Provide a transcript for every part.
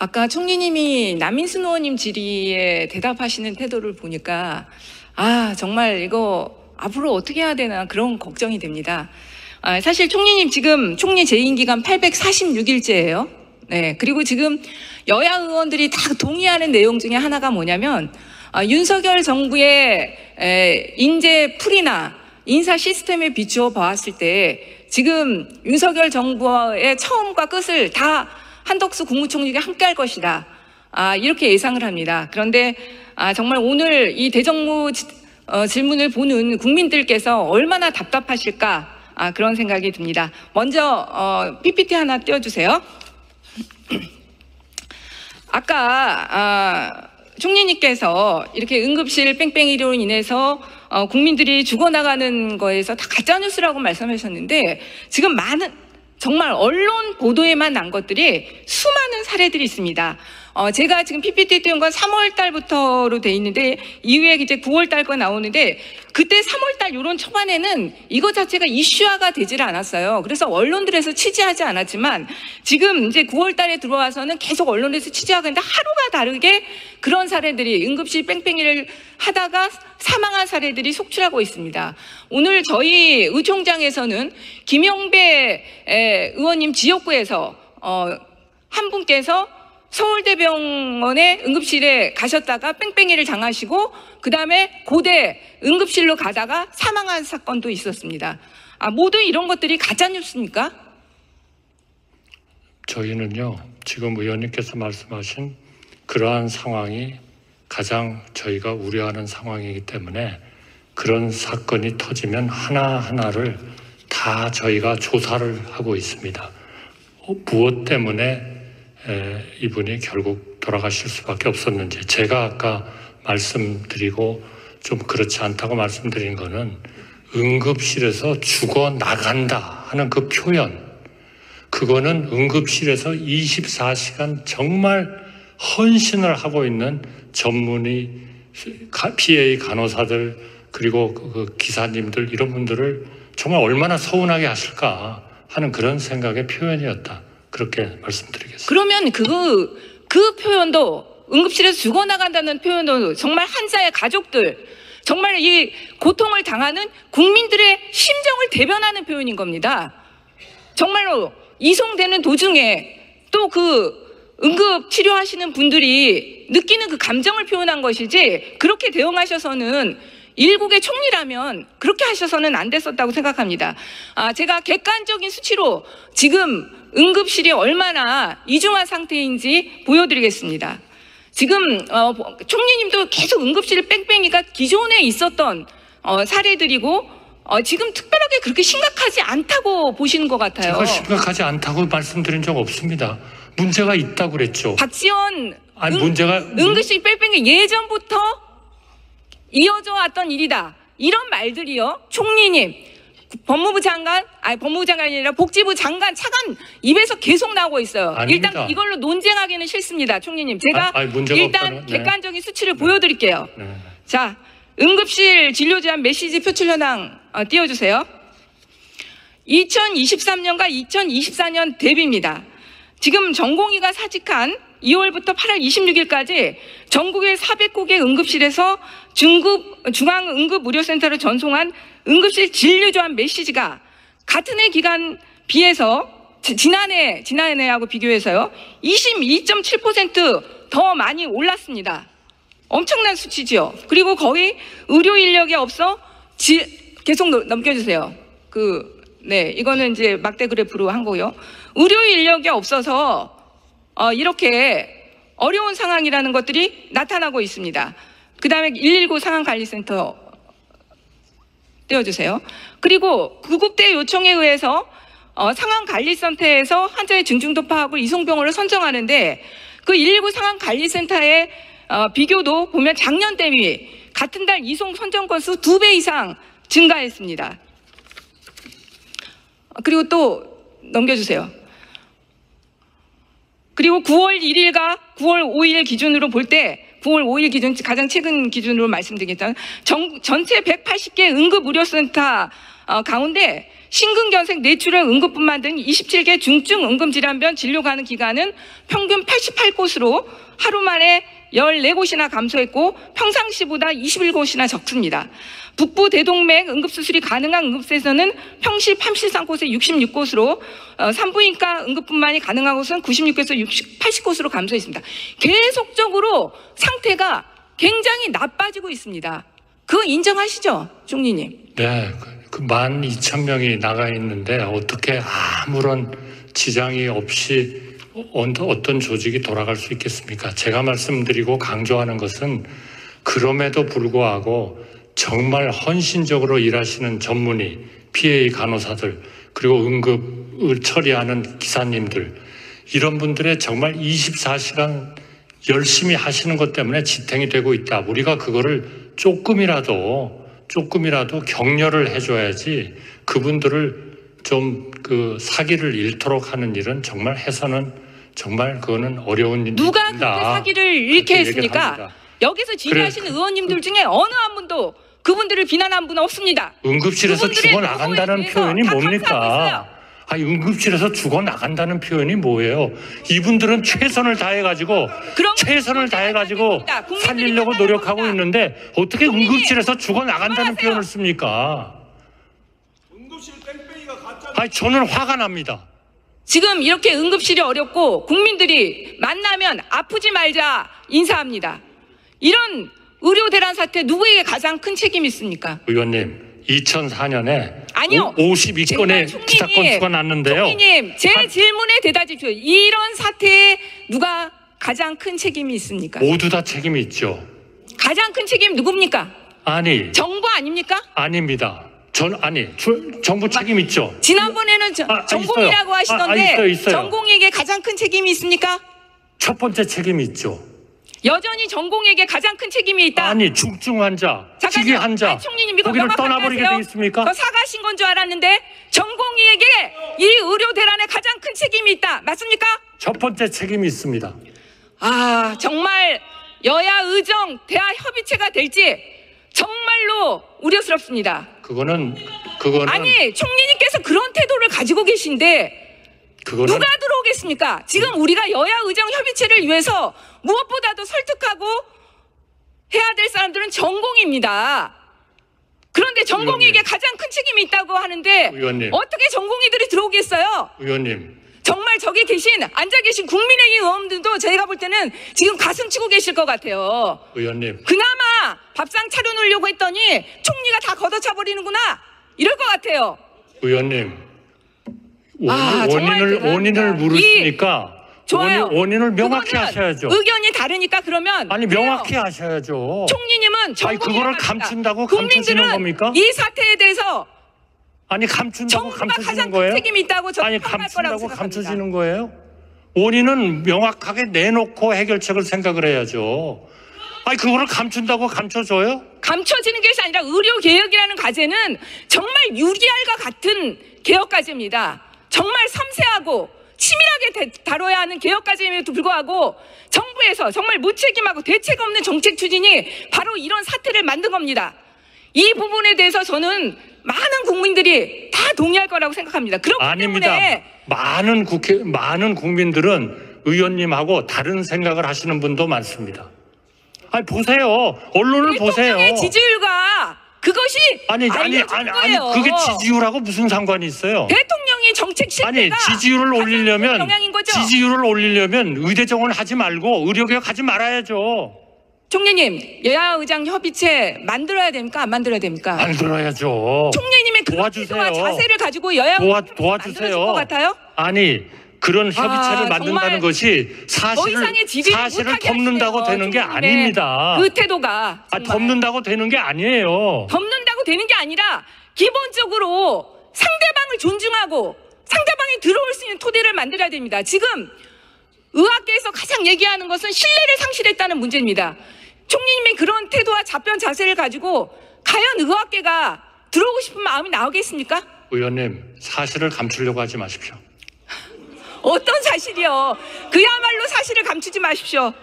아까 총리님이 남인순 의원님 질의에 대답하시는 태도를 보니까 정말 이거 앞으로 어떻게 해야 되나 그런 걱정이 됩니다. 사실 총리님 지금 총리 재임 기간 846일째예요. 네, 그리고 지금 여야 의원들이 다 동의하는 내용 중에 하나가 뭐냐면 윤석열 정부의 인재 풀이나 인사 시스템에 비추어 보았을 때 지금 윤석열 정부의 처음과 끝을 다 한덕수 국무총리가 함께 할 것이다. 이렇게 예상을 합니다. 그런데 정말 오늘 이 대정부 질문을 보는 국민들께서 얼마나 답답하실까 그런 생각이 듭니다. 먼저 PPT 하나 띄워주세요. 아까 총리님께서 이렇게 응급실 뺑뺑이로 인해서 국민들이 죽어나가는 거에서 다 가짜뉴스라고 말씀하셨는데 지금 정말 언론 보도에만 난 것들이 수많은 사례들이 있습니다. 제가 지금 PPT 띄운 건 3월 달부터로 돼 있는데 이후에 이제 9월 달 거 나오는데 그때 3월 달 이런 초반에는 이거 자체가 이슈화가 되질 않았어요. 그래서 언론들에서 취재하지 않았지만 지금 이제 9월 달에 들어와서는 계속 언론에서 취재하고 있는데 하루가 다르게 그런 사례들이 응급실 뺑뺑이를 하다가 사망한 사례들이 속출하고 있습니다. 오늘 저희 의총장에서는 김영배 의원님 지역구에서 한 분께서 서울대병원에 응급실에 가셨다가 뺑뺑이를 당하시고 그 다음에 고대 응급실로 가다가 사망한 사건도 있었습니다. 모두 이런 것들이 가짜뉴스입니까? 저희는요, 지금 의원님께서 말씀하신 그러한 상황이 가장 저희가 우려하는 상황이기 때문에 그런 사건이 터지면 하나하나를 다 저희가 조사를 하고 있습니다. 무엇 때문에 이분이 결국 돌아가실 수밖에 없었는지, 제가 아까 말씀드리고 좀 그렇지 않다고 말씀드린 거는 응급실에서 죽어나간다 하는 그 표현, 그거는 응급실에서 24시간 정말 헌신을 하고 있는 전문의, PA 간호사들 그리고 그 기사님들 이런 분들을 정말 얼마나 서운하게 하실까 하는 그런 생각의 표현이었다. 그렇게 말씀드리겠습니다. 그러면 그 표현도 응급실에서 죽어나간다는 표현도 정말 환자의 가족들, 정말 이 고통을 당하는 국민들의 심정을 대변하는 표현인 겁니다. 정말로 이송되는 도중에 또 그 응급 치료하시는 분들이 느끼는 그 감정을 표현한 것이지 그렇게 대응하셔서는 일국의 총리라면 그렇게 하셔서는 안 됐었다고 생각합니다. 제가 객관적인 수치로 지금 응급실이 얼마나 이중한 상태인지 보여드리겠습니다. 지금 총리님도 계속 응급실 뺑뺑이가 기존에 있었던 사례들이고 지금 특별하게 그렇게 심각하지 않다고 보시는 것 같아요. 제가 심각하지 않다고 말씀드린 적 없습니다. 문제가 있다고 그랬죠. 박지원 문제가 응급실 뺑뺑이 예전부터 이어져 왔던 일이다. 이런 말들이요. 총리님, 법무부 장관이 아니라 복지부 장관 차관 입에서 계속 나오고 있어요. 아닙니다. 일단 이걸로 논쟁하기는 싫습니다. 총리님. 제가 일단 객관적인 수치를 보여드릴게요. 네. 자, 응급실 진료 제한 메시지 표출 현황 띄워주세요. 2023년과 2024년 대비입니다. 지금 전공의가 사직한 2월부터 8월 26일까지 전국의 400곳의 응급실에서 중앙응급의료센터를 전송한 응급실 진료 제한 메시지가 같은 해 기간 비해서 지난해하고 비교해서요 22.7% 더 많이 올랐습니다. 엄청난 수치죠. 그리고 거의 의료 인력이 없어 계속 넘겨주세요. 이거는 이제 막대 그래프로 한 거고요. 의료 인력이 없어서 이렇게 어려운 상황이라는 것들이 나타나고 있습니다. 그 다음에 119 상황관리센터 띄워주세요. 그리고 구급대 요청에 의해서 상황관리센터에서 환자의 중증도 파악을 이송병원을 선정하는데 그 119 상황관리센터의 비교도 보면 작년 대비 같은 달 이송 선정 건수 2배 이상 증가했습니다. 그리고 또 넘겨주세요. 그리고 9월 1일과 9월 5일 기준으로 볼 때 9월 5일 기준 가장 최근 기준으로 말씀드리겠다면 전체 180개 응급의료센터 가운데 심근경색, 뇌출혈, 응급분만 등 27개 중증 응급질환병 진료 가능 기간은 평균 88곳으로 하루 만에 14곳이나 감소했고 평상시보다 21곳이나 적습니다. 북부 대동맥 응급수술이 가능한 응급실에서는 평시 33곳에 66곳으로 산부인과 응급분만이 가능한 곳은 96곳에서 80곳으로 감소했습니다. 계속적으로 상태가 굉장히 나빠지고 있습니다. 그거 인정하시죠, 총리님? 네, 그 12,000명이 나가 있는데 어떻게 아무런 지장이 없이 어떤 조직이 돌아갈 수 있겠습니까? 제가 말씀드리고 강조하는 것은 그럼에도 불구하고 정말 헌신적으로 일하시는 전문의, PA 간호사들, 그리고 응급을 처리하는 기사님들, 이런 분들의 정말 24시간 열심히 하시는 것 때문에 지탱이 되고 있다. 우리가 그거를 조금이라도 격려를 해줘야지 그분들을 좀 그 사기를 잃도록 하는 일은 정말 해서는 정말 그거는 어려운 일입니다. 누가 그렇게 사기를 잃게 했습니까? 여기서 질의하시는 의원님들 중에 어느 한 분도 그분들을 비난한 분 없습니다. 응급실에서 죽어나간다는 표현이 뭡니까? 아니, 응급실에서 죽어나간다는 표현이 뭐예요? 이분들은 최선을 다해가지고 살리려고 노력하고 있는데 어떻게 응급실에서 죽어나간다는 표현을 씁니까? 아니, 저는 화가 납니다. 지금 이렇게 응급실이 어렵고 국민들이 만나면 아프지 말자 인사합니다. 이런 의료 대란 사태 누구에게 가장 큰 책임이 있습니까? 의원님, 2004년에 아니요. 52건의 기사 건수가 났는데요. 총리님, 제 질문에 대답해 주십시오. 이런 사태에 누가 가장 큰 책임이 있습니까? 모두 다 책임이 있죠. 가장 큰 책임 누굽니까? 아니. 정부 아닙니까? 아닙니다. 정부 책임 있죠. 지난번에는 전공이라고 하시던데 있어요. 전공에게 가장 큰 책임이 있습니까? 첫 번째 책임이 있죠. 여전히 전공에게 가장 큰 책임이 있다. 아니, 중증 환자, 기계 환자, 총리님 이거 거기를 떠나버리게 돼 있습니까? 그 사과하신 건 줄 알았는데 전공의에게 이 의료 대란에 가장 큰 책임이 있다. 맞습니까? 첫 번째 책임이 있습니다. 아, 정말 여야 의정 대화 협의체가 될지 정말로 우려스럽습니다. 그거는 아니, 총리님께서 그런 태도를 가지고 계신데 누가 들어오겠습니까? 지금 우리가 여야 의정 협의체를 위해서 무엇보다도 설득하고 해야 될 사람들은 전공입니다. 그런데 전공에게 가장 큰 책임이 있다고 하는데 의원님. 어떻게 전공의들이 들어오겠어요? 의원님. 정말 저기 앉아 계신 국민의힘 의원들도 제가 볼 때는 지금 가슴 치고 계실 것 같아요. 의원님. 그나마 밥상 차려놓으려고 했더니 총리가 다 걷어차 버리는구나 이럴 것 같아요. 의원님. 원인을 물으시니까 좋아요. 원인을 명확히 하셔야죠. 의견이 다르니까 그러면 아니, 명확히 하셔야죠. 총리님은 그거를 감춘다고 감춰지는 겁니까? 이 사태에 대해서 아니, 감춘다고 감춰지는 가장 거예요? 큰 책임이 있다고 저는 아니, 평가할 거라고 감춘다고 생각합니다. 감춰지는 거예요? 원인은 명확하게 내놓고 해결책을 생각을 해야죠. 아니, 그거를 감춘다고 감춰줘요? 감춰지는 것이 아니라 의료개혁이라는 과제는 정말 유리알과 같은 개혁과제입니다. 정말 섬세하고 치밀하게 다뤄야 하는 개혁과제임에도 불구하고 정부에서 정말 무책임하고 대책 없는 정책 추진이 바로 이런 사태를 만든 겁니다. 이 부분에 대해서 저는 많은 국민들이 다 동의할 거라고 생각합니다. 그렇기 아닙니다. 때문에 많은 국민들은 의원님하고 다른 생각을 하시는 분도 많습니다. 아니, 보세요. 언론을 보세요. 대통령의 지지율과 그것이 아니, 거예요. 그게 지지율하고 무슨 상관이 있어요? 대통령이 정책 실패가 아니, 지지율을 올리려면 의대 정원 하지 말고 의료개혁 하지 말아야죠. 총리님, 여야 의장 협의체 만들어야 됩니까? 안 만들어야 됩니까? 만들어야죠. 총리님의 그런 태도와 자세를 가지고 여야 도와주세요. 만들어질 것 같아요? 아니, 그런 협의체를 만든다는 것이 사실을 덮는다고 되는 게 아닙니다. 그 태도가 덮는다고 되는 게 아니에요. 덮는다고 되는 게 아니라 기본적으로 상대방을 존중하고 상대방이 들어올 수 있는 토대를 만들어야 됩니다. 지금 의학계에서 가장 얘기하는 것은 신뢰를 상실했다는 문제입니다. 총리님의 그런 태도와 답변 자세를 가지고 과연 의학계가 들어오고 싶은 마음이 나오겠습니까? 의원님, 사실을 감추려고 하지 마십시오. 어떤 사실이요? 그야말로 사실을 감추지 마십시오.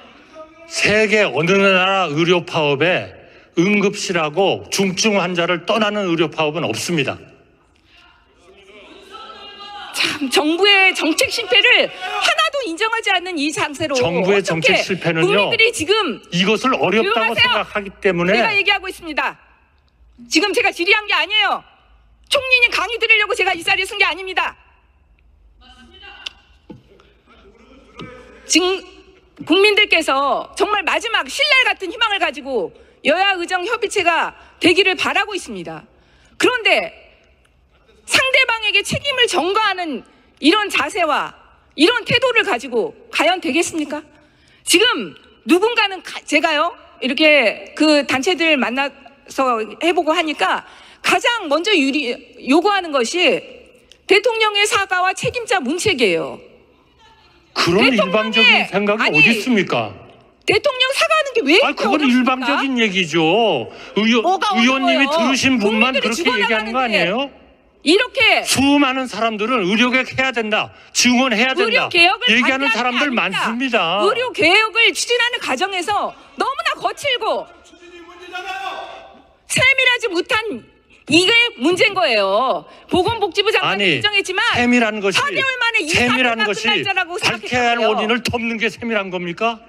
세계 어느 나라 의료 파업에 응급실하고 중증 환자를 떠나는 의료 파업은 없습니다. 참 정부의 정책 실패를 하나도 인정하지 않는 이 장세로 정부의 어떻게 정책 실패는요, 국민들이 지금 이것을 어렵다고 조용하세요. 생각하기 때문에 제가 얘기하고 있습니다. 지금 제가 질의한 게 아니에요. 총리님 강의 들으려고 제가 이 자리에 쓴 게 아닙니다. 지금 국민들께서 정말 마지막 신랄 같은 희망을 가지고 여야 의정 협의체가 되기를 바라고 있습니다. 그런데 상대방에게 책임을 전가하는 이런 자세와 이런 태도를 가지고 과연 되겠습니까? 지금 누군가는 제가요 이렇게 그 단체들 만나서 해보고 하니까 가장 먼저 요구하는 것이 대통령의 사과와 책임자 문책이에요. 그런 일방적인 생각이 아니, 어디 있습니까? 대통령 사과하는 게 왜 이렇게 그건 어렵습니까? 일방적인 얘기죠. 뭐가 의원님이 어려워요? 들으신 분만 국민들이 그렇게 얘기하는 거 죽어나가는데 아니에요? 이렇게 수많은 사람들은 의료개혁 해야 된다, 증언해야 된다 의료 개혁을 얘기하는 반대하는 게 사람들 아닙니다. 많습니다. 의료 개혁을 추진하는 과정에서 너무나 거칠고 세밀하지 못한 이게 문제인 거예요. 보건복지부 장관이 아니, 인정했지만 세밀한 것이 4개월 만에 이 세밀한 사태가 것이 끝날 거라고 밝혀야 할 생각했다고요. 원인을 덮는 게 세밀한 겁니까?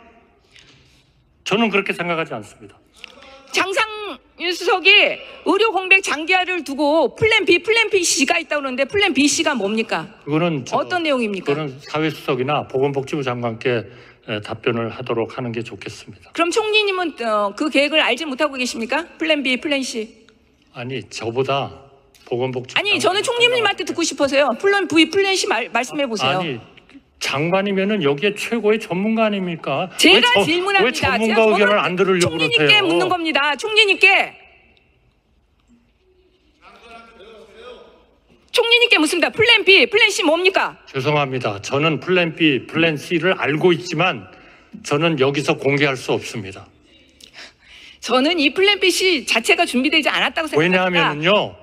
저는 그렇게 생각하지 않습니다. 장상윤 수석이 의료 공백 장기화를 두고 플랜 B, 플랜 B, C가 있다고 그러는데 플랜 B, C가 뭡니까? 그거는 어떤 내용입니까? 그거는 사회수석이나 보건복지부 장관께 답변을 하도록 하는 게 좋겠습니다. 그럼 총리님은 그 계획을 알지 못하고 계십니까? 플랜 B, 플랜 C. 아니, 저보다 보건복지부 아니 저는 총리님한테 듣고 싶어서요. 플랜 V, 플랜 C 말씀해 보세요. 아니, 장관이면은 여기에 최고의 전문가 아닙니까? 제가 질문합니다. 왜 전문가 제가 의견을 안 들으려고 총리님께 그러세요? 묻는 겁니다. 총리님께 묻습니다. 플랜 B, 플랜 C 뭡니까? 죄송합니다. 저는 플랜 B, 플랜 C를 알고 있지만 저는 여기서 공개할 수 없습니다. 저는 이 플랜 B, C 자체가 준비되지 않았다고 생각합니다. 왜냐하면요,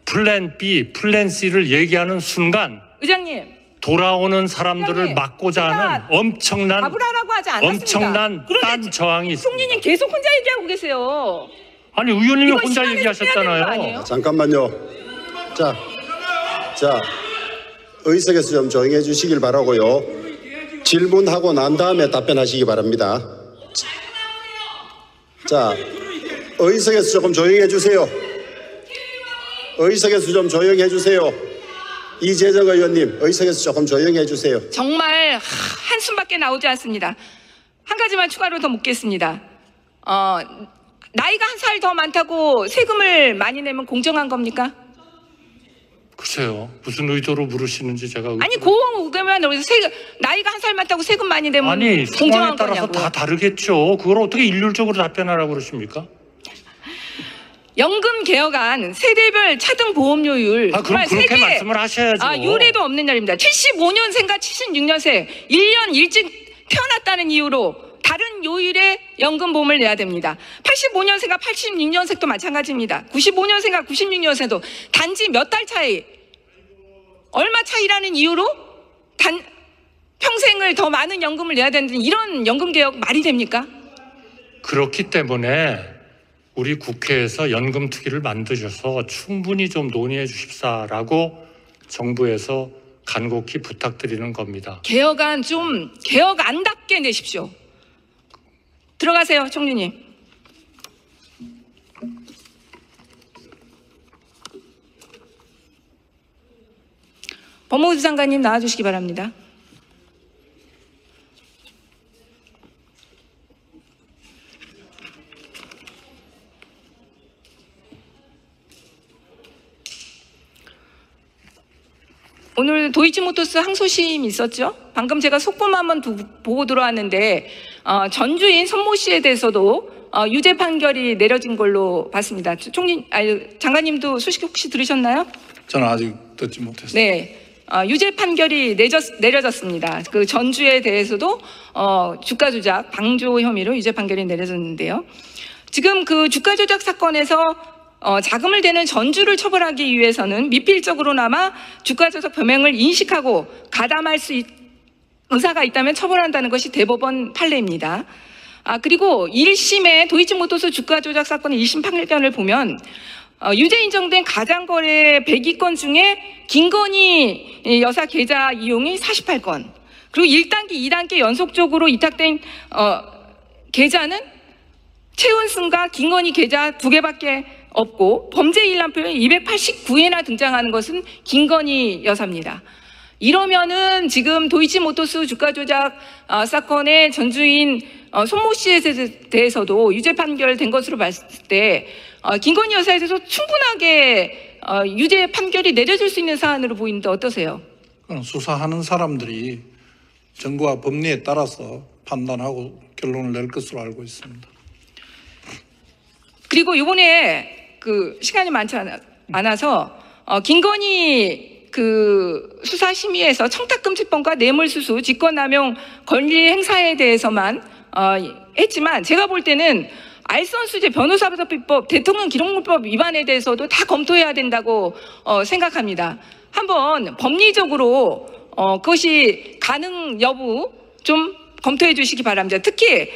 플랜 B, 플랜 C를 얘기하는 순간 의장님 돌아오는 사람들을 의장님, 막고자 하는 제가 엄청난 답을 하라고 하지 않았습니다. 엄청난 그런데 딴 저항이 있습니다. 총리님 계속 혼자 얘기하고 계세요. 아니, 의원님이 이건 혼자 시간에서 빼야 되는 거 얘기하셨잖아요. 아니에요? 잠깐만요. 자, 의석에서 좀 조용해 주시길 바라고요. 질문하고 난 다음에 답변하시기 바랍니다. 자, 의석에서 조금 조용해 주세요. 의석에서 좀 조용해 주세요. 이재정 의원님, 의석에서 조금 조용해 주세요. 정말 한숨밖에 나오지 않습니다. 한 가지만 추가로 더 묻겠습니다. 나이가 한 살 더 많다고 세금을 많이 내면 공정한 겁니까? 글쎄요, 무슨 의도로 물으시는지 제가 아니 그거면 나이가 한 살 많다고 세금 많이 내면 아니, 상황에 공정한 따라서 거냐고요. 다 다르겠죠. 그걸 어떻게 일률적으로 답변하라고 그러십니까? 연금 개혁안 세대별 차등 보험료율 그럼 정말 그렇게 세계 말씀을 하셔야죠. 유례도 없는 날입니다. 75년생과 76년생 1년 일찍 태어났다는 이유로 다른 요일에 연금보험을 내야 됩니다. 85년생과 86년생도 마찬가지입니다. 95년생과 96년생도 단지 몇 달 차이, 얼마 차이라는 이유로 평생을 더 많은 연금을 내야 되는 이런 연금개혁 말이 됩니까? 그렇기 때문에 우리 국회에서 연금특위를 만드셔서 충분히 좀 논의해 주십사라고 정부에서 간곡히 부탁드리는 겁니다. 개혁안 좀 개혁안답게 내십시오. 들어가세요, 총리님. 법무부 장관님 나와주시기 바랍니다. 오늘 도이치모터스 항소심 있었죠? 방금 제가 속보만 한번 보고 들어왔는데 전주인 손모 씨에 대해서도 유죄 판결이 내려진 걸로 봤습니다. 장관님도 소식 혹시 들으셨나요? 저는 아직 듣지 못했습니다. 네, 유죄 판결이 내려졌습니다. 그 전주에 대해서도 주가 조작 방조 혐의로 유죄 판결이 내려졌는데요. 지금 그 주가 조작 사건에서 자금을 대는 전주를 처벌하기 위해서는 미필적으로나마 주가 조작 범행을 인식하고 가담할 수 의사가 있다면 처벌한다는 것이 대법원 판례입니다. 그리고 1심의 도이치모터스 주가 조작 사건의 1심 판결을 보면 유죄 인정된 가장거래 102건 중에 김건희 여사 계좌 이용이 48건, 그리고 1단계, 2단계 연속적으로 이탁된 계좌는 최은순과 김건희 계좌 2개밖에 없고 범죄 일람표에 289회나 등장하는 것은 김건희 여사입니다. 이러면은 지금 도이치모터스 주가 조작 사건의 전주인 손모 씨에 대해서도 유죄 판결된 것으로 봤을 때 김건희 여사에 대해서 충분하게 유죄 판결이 내려질 수 있는 사안으로 보이는데 어떠세요? 수사하는 사람들이 정부와 법리에 따라서 판단하고 결론을 낼 것으로 알고 있습니다. 그리고 이번에 시간이 많지 않아서 김건희 수사심의에서 청탁금지법과 뇌물수수, 직권남용 권리 행사에 대해서만 했지만 제가 볼 때는 알선수재, 변호사비법, 대통령 기록물법 위반에 대해서도 다 검토해야 된다고 생각합니다. 한번 법리적으로 그것이 가능 여부 좀 검토해 주시기 바랍니다. 특히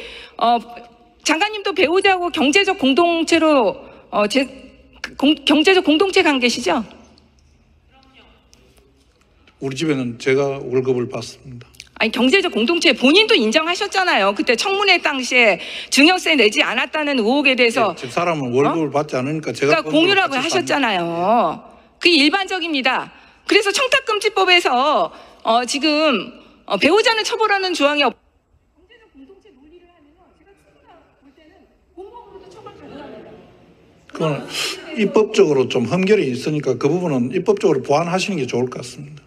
장관님도 배우자고 경제적 공동체로 경제적 공동체 관계시죠? 우리 집에는 제가 월급을 받습니다. 아니, 경제적 공동체 본인도 인정하셨잖아요. 그때 청문회 당시에 증여세 내지 않았다는 의혹에 대해서. 집 사람은 월급을 받지 않으니까 제가 그러니까 공유라고 하셨잖아요. 그게 일반적입니다. 그래서 청탁금지법에서 지금 배우자는 처벌하는 조항이 없고 경제적 공동체 논리를 하면요, 제가 충분히 볼 때는 공범으로도 처벌 가능합니다. 그건 입법적으로 좀 흠결이 있으니까 그 부분은 입법적으로 보완하시는 게 좋을 것 같습니다.